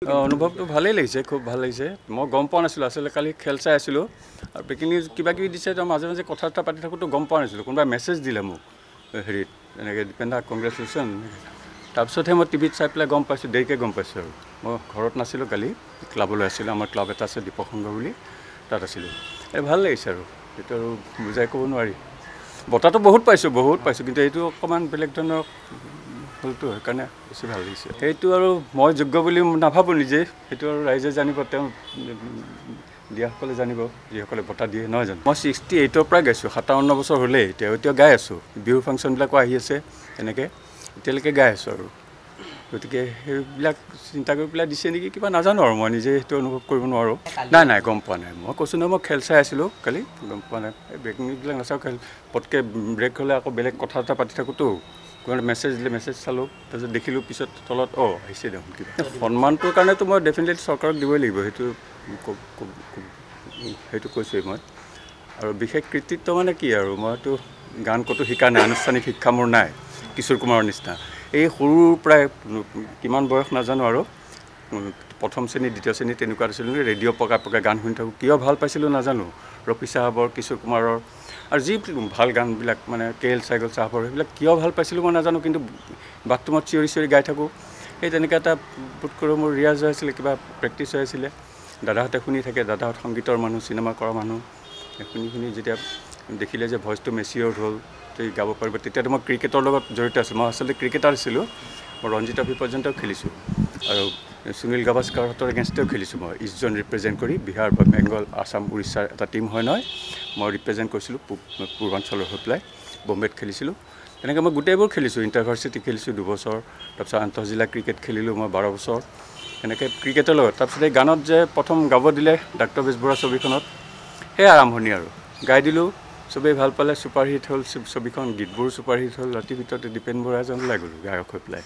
অনুভৱটো ভালেই লাগিছে, খুব ভাল লাগিছে। মই গম পোৱা নাছিলোঁ, আচলতে কালি খেল চাই আছিলোঁ আৰু ব্ৰেকিং নিউজ কিবা কিবি দিছে, তো মাজে মাজে কথা চথা পাতি থাকোঁতো গম পোৱা নাছিলোঁ। কোনোবাই মেছেজ দিলে মোক হেৰিত এনেকৈ দীপেনদা কংগ্ৰেচুলেশ্যন। তাৰপিছতহে মই টিভিত চাই পেলাই গম পাইছোঁ, দেৰিকৈ গম পাইছোঁ আৰু। মই ঘৰত নাছিলোঁ কালি, ক্লাবলৈ আছিলোঁ। আমাৰ ক্লাব এটা আছে দীপক সংঘ বুলি, তাত আছিলোঁ। ভাল লাগিছে আৰু সেইটো আৰু বুজাই ক'ব নোৱাৰি। বঁটাটো বহুত পাইছোঁ, কিন্তু এইটো অকণমান বেলেগ ধৰণৰ হ'লতো, সেইকাৰণে বেছি ভাল লাগিছে। সেইটো আৰু মই যোগ্য বুলি নাভাবোঁ নিজে, সেইটো আৰু ৰাইজে জানিব, তেওঁ দিয়াসকলে জানিব, যিসকলে বঁটা দিয়ে, নহয় জানো। মই 68ৰ পৰাই গাইছোঁ, 57 বছৰ হ'লেই এতিয়া গাই আছোঁ। বিহু ফাংচনবিলাকো আহি আছে, এনেকৈ এতিয়ালৈকে গাই আছোঁ আৰু। গতিকে সেইবিলাক চিন্তা কৰি পেলাই দিছে নেকি কিবা নাজানো আৰু, মই নিজে সেইটো অনুভৱ কৰিব নোৱাৰোঁ। নাই গম পোৱা নাই। মই কৈছোঁ নহয়, মই খেল চাই আছিলোঁ কালি, গম পোৱা নাই। এই ব্ৰেকিং নিউজবিলাক নাচাওঁ, খেল পটকৈ ব্ৰেক হ'লে আকৌ বেলেগ কথা এটা পাতি থাকোঁতো। কোনোবাই মেছেজ দিলে, মেছেজ চালোঁ, তাৰপিছত দেখিলোঁ পিছত তলত আহিছে দেখোন কিবা। সন্মানটোৰ কাৰণেতো মই ডেফিনেটলি চৰকাৰক দিবই লাগিব, সেইটো কৈছোঁৱেই মই। আৰু বিশেষ কৃতিত্ব মানে কি আৰু, মইতো গান ক'তো শিকা নাই, আনুষ্ঠানিক শিক্ষা মোৰ নাই কিশোৰ কুমাৰৰ নিচিনা। এই সৰুৰ পৰাই কিমান বয়স নাজানো আৰু, প্ৰথম শ্ৰেণী দ্বিতীয় শ্ৰেণী তেনেকুৱাত আছিলোঁ। ৰেডিঅ' পকাই গান শুনি থাকোঁ, কিয় ভাল পাইছিলোঁ নাজানো। ৰফি চাহাবৰ, কিশোৰ কুমাৰৰ আৰু যি ভাল গানবিলাক মানে KL চেহগল চাহাবৰ, সেইবিলাক কিয় ভাল পাইছিলোঁ মই নাজানো, কিন্তু বাথৰুমত চিঞৰি গাই থাকোঁ। সেই তেনেকৈ এটা বোধ কৰোঁ মোৰ ৰিয়াজ হৈ আছিলে, কিবা প্ৰেক্টিছ হৈ আছিলে। দাদাহঁতে শুনি থাকে, দাদাহঁত সংগীতৰ মানুহ, চিনেমা কৰা মানুহ। শুনি যেতিয়া দেখিলে যে ভইচটো মেচিয়ৰ্ড হ'ল, গাব পাৰিব, তেতিয়াতো মই ক্ৰিকেটৰ লগত জড়িত আছিলোঁ। মই আচলতে ক্ৰিকেটাৰ আছিলোঁ, মই ৰঞ্জি ট্ৰফি পৰ্যন্তও খেলিছোঁ আৰু সুনীল গাভাস্কাৰহঁতৰ এগেইনষ্টেও খেলিছোঁ। মই ইষ্টজন ৰিপ্ৰেজেণ্ট কৰি, বিহাৰ বা বেংগল, আছাম, উৰিষ্যাৰ এটা টীম হয় নহয়, মই ৰিপ্ৰেজেণ্ট কৰিছিলোঁ পূৰ্বাঞ্চলৰ হৈ পেলাই, বম্বেত খেলিছিলোঁ। তেনেকৈ মই গোটেইবোৰ খেলিছোঁ, ইণ্টাৰভাৰ্চিটি খেলিছোঁ 2 বছৰ, তাৰপিছত আন্তঃজিলা ক্ৰিকেট খেলিলোঁ মই 12 বছৰ, এনেকৈ ক্ৰিকেটৰ লগত। তাৰপিছত এই গানত যে প্ৰথম গাব দিলে ডাক্তৰ বেজবৰুৱা ছবিখনত, সেই আৰম্ভণি আৰু গাই দিলোঁ, চবেই ভাল পালে, ছুপাৰহিট হ'ল ছবিখন, গীতবোৰো ছুপাৰহিট হ'ল। ৰাতিৰ ভিতৰতে দীপেন বৰা এজন ওলাই গ'লোঁ গায়ক হৈ পেলাই।